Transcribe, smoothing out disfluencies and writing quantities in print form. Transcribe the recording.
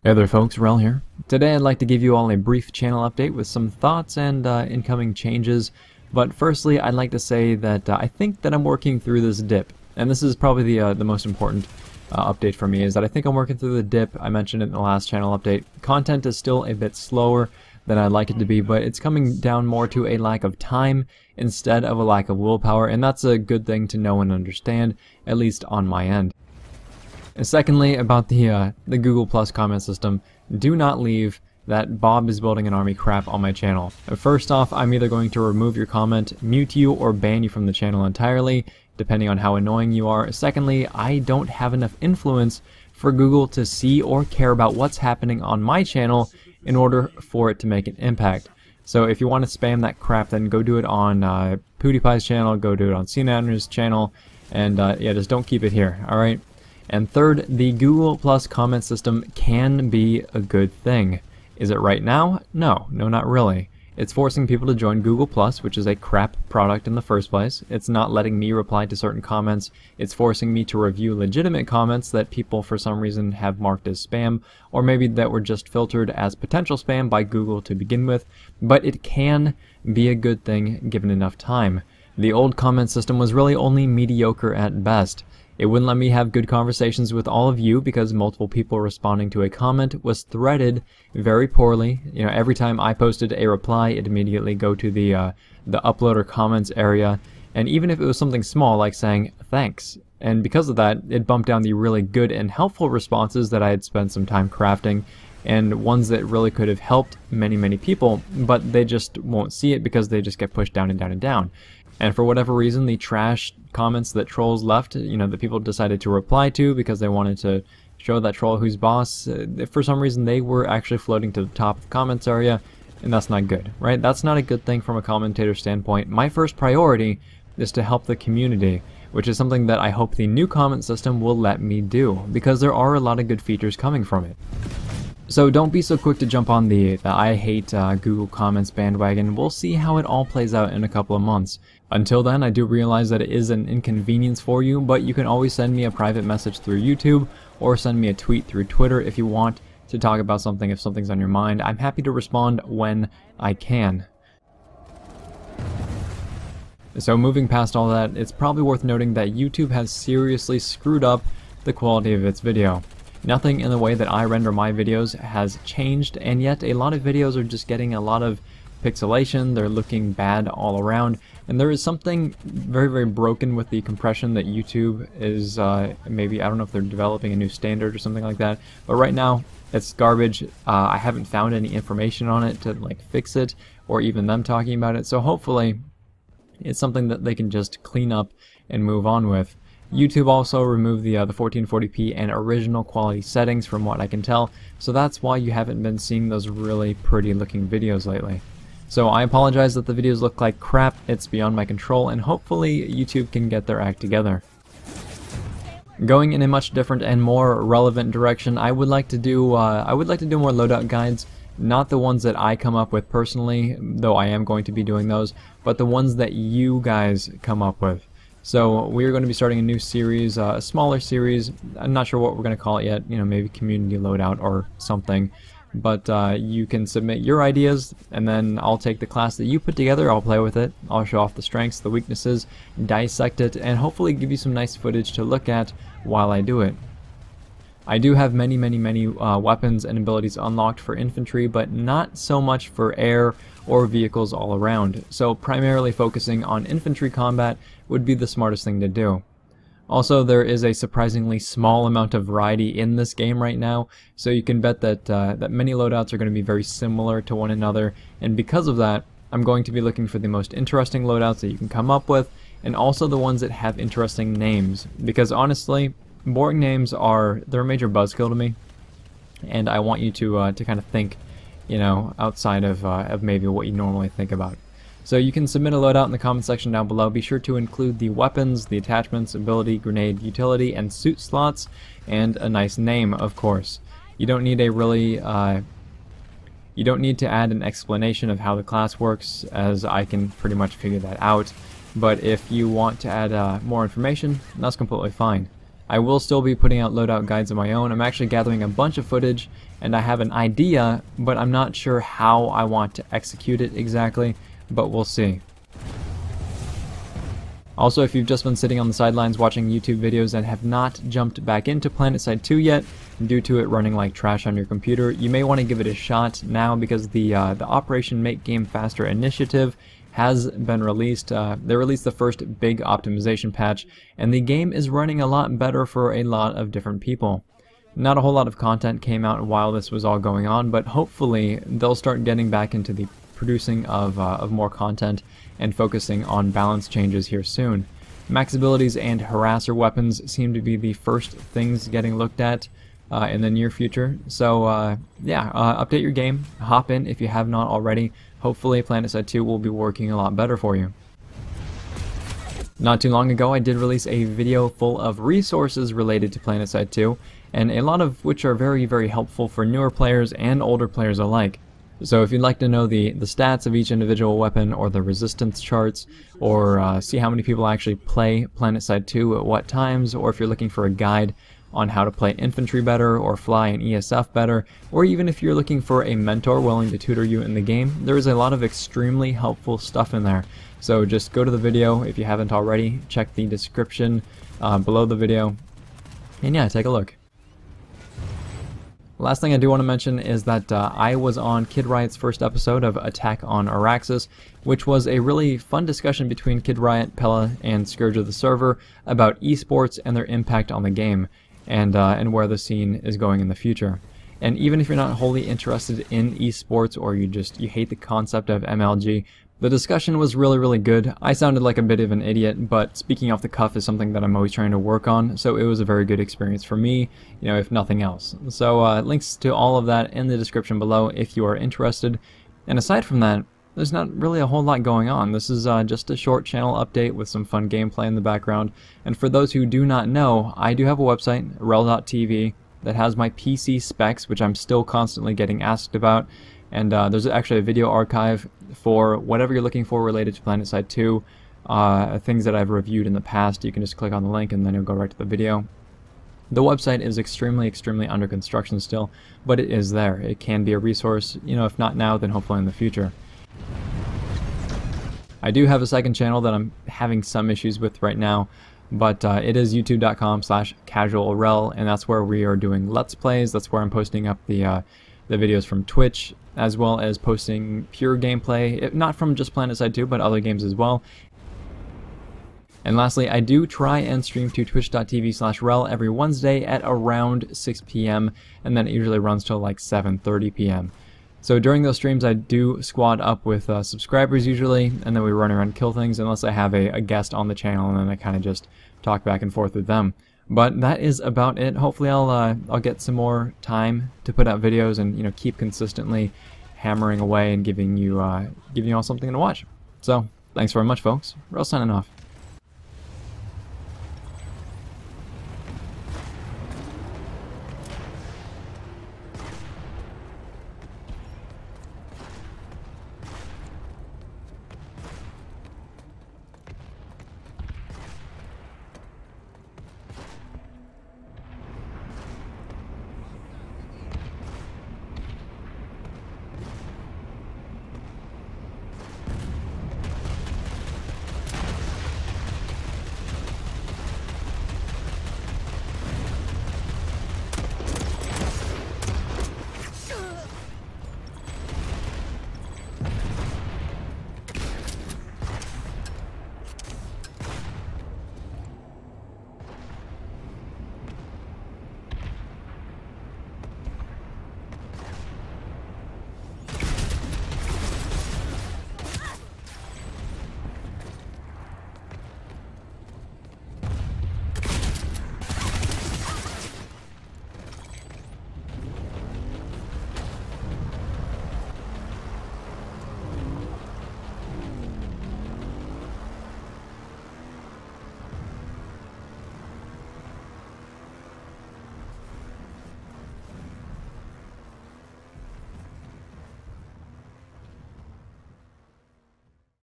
Hey there folks, Wrel here. Today I'd like to give you all a brief channel update with some thoughts and incoming changes. But firstly, I'd like to say that I think that I'm working through this dip. And this is probably the most important update for me, is that I think I'm working through the dip. I mentioned it in the last channel update. Content is still a bit slower than I'd like it to be, but it's coming down more to a lack of time instead of a lack of willpower, and that's a good thing to know and understand, at least on my end. And secondly, about the Google Plus comment system, do not leave that Bob is building an army crap on my channel. First off, I'm either going to remove your comment, mute you, or ban you from the channel entirely, depending on how annoying you are. Secondly, I don't have enough influence for Google to see or care about what's happening on my channel in order for it to make an impact. So if you want to spam that crap, then go do it on PewDiePie's channel, go do it on CNANer's channel, and yeah, just don't keep it here, alright? And third, the Google Plus comment system can be a good thing. Is it right now? No, not really. It's forcing people to join Google Plus, which is a crap product in the first place. It's not letting me reply to certain comments. It's forcing me to review legitimate comments that people for some reason have marked as spam, or maybe that were just filtered as potential spam by Google to begin with. But it can be a good thing given enough time. The old comment system was really only mediocre at best. It wouldn't let me have good conversations with all of you because multiple people responding to a comment was threaded very poorly. You know, every time I posted a reply, it'd immediately go to the uploader comments area, and even if it was something small like saying thanks. And because of that, it bumped down the really good and helpful responses that I had spent some time crafting, and ones that really could have helped many people, but they just won't see it because they just get pushed down and down and down. And for whatever reason, the trash comments that trolls left, you know, that people decided to reply to because they wanted to show that troll who's boss, for some reason they were actually floating to the top of the comments area, and that's not good, right? That's not a good thing from a commentator standpoint. My first priority is to help the community, which is something that I hope the new comment system will let me do, because there are a lot of good features coming from it. So don't be so quick to jump on the I hate Google Comments bandwagon. We'll see how it all plays out in a couple of months. Until then, I do realize that it is an inconvenience for you, but you can always send me a private message through YouTube or send me a tweet through Twitter if you want to talk about something, if something's on your mind. I'm happy to respond when I can. So moving past all that, it's probably worth noting that YouTube has seriously screwed up the quality of its video. Nothing in the way that I render my videos has changed, and yet a lot of videos are just getting a lot of pixelation, they're looking bad all around, and there is something very broken with the compression that YouTube is, maybe, I don't know if they're developing a new standard or something like that, but right now it's garbage. I haven't found any information on it to like fix it, or even them talking about it, so hopefully it's something that they can just clean up and move on with. YouTube also removed the 1440p and original quality settings from what I can tell, so that's why you haven't been seeing those really pretty looking videos lately. So I apologize that the videos look like crap, it's beyond my control, and hopefully YouTube can get their act together. Going in a much different and more relevant direction, I would like to do more loadout guides, not the ones that I come up with personally, though I am going to be doing those, but the ones that you guys come up with. So we are going to be starting a new series, a smaller series. I'm not sure what we're going to call it yet, you know, maybe community loadout or something. But you can submit your ideas, and then I'll take the class that you put together, I'll play with it, I'll show off the strengths, the weaknesses, dissect it, and hopefully give you some nice footage to look at while I do it. I do have many weapons and abilities unlocked for infantry, but not so much for air or vehicles all around, so primarily focusing on infantry combat would be the smartest thing to do. Also, there is a surprisingly small amount of variety in this game right now, so you can bet that that many loadouts are going to be very similar to one another, and because of that, I'm going to be looking for the most interesting loadouts that you can come up with, and also the ones that have interesting names, because honestly, boring names they're a major buzzkill to me, and I want you to kind of think, you know, outside of maybe what you normally think about. So you can submit a loadout in the comment section down below. Be sure to include the weapons, the attachments, ability, grenade, utility, and suit slots, and a nice name, of course. You don't need to add an explanation of how the class works, as I can pretty much figure that out. But if you want to add more information, that's completely fine. I will still be putting out loadout guides of my own. I'm actually gathering a bunch of footage, and I have an idea, but I'm not sure how I want to execute it exactly, but we'll see. Also, if you've just been sitting on the sidelines watching YouTube videos and have not jumped back into PlanetSide 2 yet, due to it running like trash on your computer, you may want to give it a shot now, because the Operation Make Game Faster initiative has been released. They released the first big optimization patch, and the game is running a lot better for a lot of different people. Not a whole lot of content came out while this was all going on, but hopefully they'll start getting back into the producing of more content and focusing on balance changes here soon. Max abilities and harasser weapons seem to be the first things getting looked at in the near future. So yeah, update your game, hop in if you have not already. Hopefully PlanetSide 2 will be working a lot better for you. Not too long ago I did release a video full of resources related to PlanetSide 2, and a lot of which are very helpful for newer players and older players alike. So if you'd like to know the stats of each individual weapon, or the resistance charts, or see how many people actually play PlanetSide 2 at what times, or if you're looking for a guide on how to play infantry better or fly in ESF better, or even if you're looking for a mentor willing to tutor you in the game, there is a lot of extremely helpful stuff in there. So just go to the video if you haven't already, check the description below the video, and yeah, take a look. Last thing I do want to mention is that I was on Kid Riot's first episode of Attack on Araxis, which was a really fun discussion between Kid Riot, Pella, and Scourge of the Server about esports and their impact on the game, and where the scene is going in the future. And even if you're not wholly interested in esports, or you hate the concept of MLG, the discussion was really good. I sounded like a bit of an idiot, but speaking off the cuff is something that I'm always trying to work on, so it was a very good experience for me, you know, if nothing else. So links to all of that in the description below if you are interested. And aside from that, there's not really a whole lot going on. This is just a short channel update with some fun gameplay in the background. And for those who do not know, I do have a website, Wrel.tv, that has my PC specs, which I'm still constantly getting asked about. And there's actually a video archive for whatever you're looking for related to PlanetSide 2, things that I've reviewed in the past. You can just click on the link and then you'll go right to the video. The website is extremely under construction still, but it is there. It can be a resource, you know, if not now, then hopefully in the future. I do have a second channel that I'm having some issues with right now, but it is youtube.com/casualrel, and that's where we are doing Let's Plays. That's where I'm posting up the videos from Twitch, as well as posting pure gameplay, not from just PlanetSide 2, but other games as well. And lastly, I do try and stream to twitch.tv/rel every Wednesday at around 6 p.m, and then it usually runs till like 7:30 p.m. So during those streams I do squad up with subscribers usually, and then we run around and kill things, unless I have a guest on the channel, and then I kind of just talk back and forth with them. But that is about it. Hopefully I'll get some more time to put out videos and, you know, keep consistently hammering away and giving you all something to watch. So thanks very much, folks. Wrel signing off.